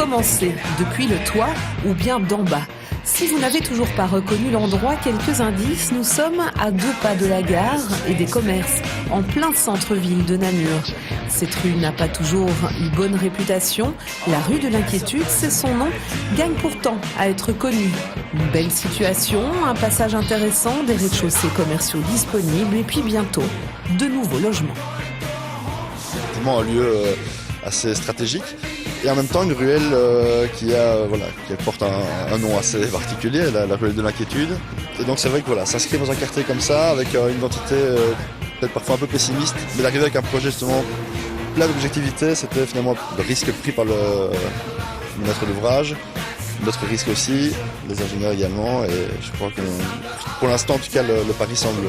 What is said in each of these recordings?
commencer depuis le toit ou bien d'en bas? Si vous n'avez toujours pas reconnu l'endroit, quelques indices, nous sommes à 2 pas de la gare et des commerces, en plein centre-ville de Namur. Cette rue n'a pas toujours une bonne réputation. La rue de l'Inquiétude, c'est son nom, gagne pourtant à être connue. Une belle situation, un passage intéressant, des rez-de-chaussée commerciaux disponibles et puis bientôt, de nouveaux logements. Un lieu assez stratégique et en même temps une ruelle qui porte un nom assez particulier, la ruelle de l'Inquiétude. Et donc c'est vrai que s'inscrire dans un quartier comme ça avec une identité peut-être parfois un peu pessimiste, mais d'arriver avec un projet justement plein d'objectivité, c'était finalement le risque pris par le maître d'ouvrage, d'autres risques aussi, les ingénieurs également, et je crois que pour l'instant en tout cas le pari semble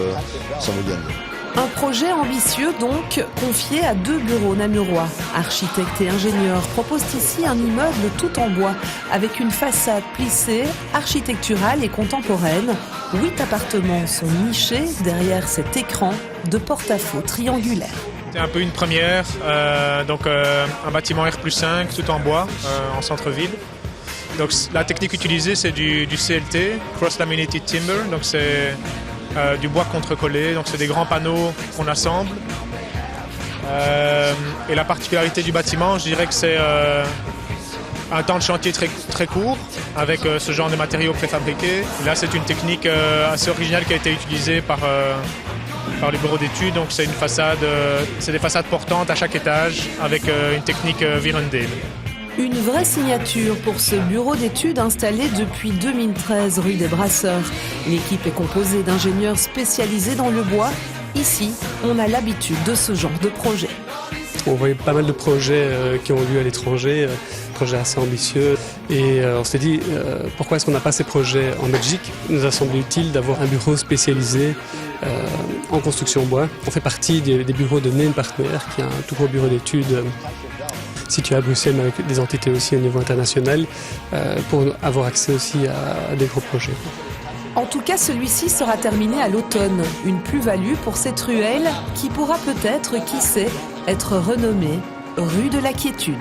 gagner. Un projet ambitieux donc, confié à 2 bureaux namurois. Architectes et ingénieurs proposent ici un immeuble tout en bois, avec une façade plissée, architecturale et contemporaine. 8 appartements sont nichés derrière cet écran de porte-à-faux triangulaire. C'est un peu une première, un bâtiment R+5 tout en bois, en centre-ville. Donc la technique utilisée c'est du CLT, Cross Laminated Timber, donc c'est du bois contre-collé, donc c'est des grands panneaux qu'on assemble. Et la particularité du bâtiment, je dirais que c'est un temps de chantier très, très court avec ce genre de matériaux préfabriqués. Là, c'est une technique assez originale qui a été utilisée par les bureaux d'études. Donc c'est des façades portantes à chaque étage avec une technique Virendale. Une vraie signature pour ce bureau d'études installé depuis 2013 rue des Brasseurs. L'équipe est composée d'ingénieurs spécialisés dans le bois. Ici, on a l'habitude de ce genre de projet. On voyait pas mal de projets qui ont lieu à l'étranger, projets assez ambitieux. Et on s'est dit, pourquoi est-ce qu'on n'a pas ces projets en Belgique? Il nous a semblé utile d'avoir un bureau spécialisé en construction bois. On fait partie des bureaux de Naine Partner, qui est un tout gros bureau d'études situé à Bruxelles, mais avec des entités aussi au niveau international, pour avoir accès aussi à des gros projets. En tout cas, celui-ci sera terminé à l'automne. Une plus-value pour cette ruelle qui pourra peut-être, qui sait, être renommée rue de la Quiétude.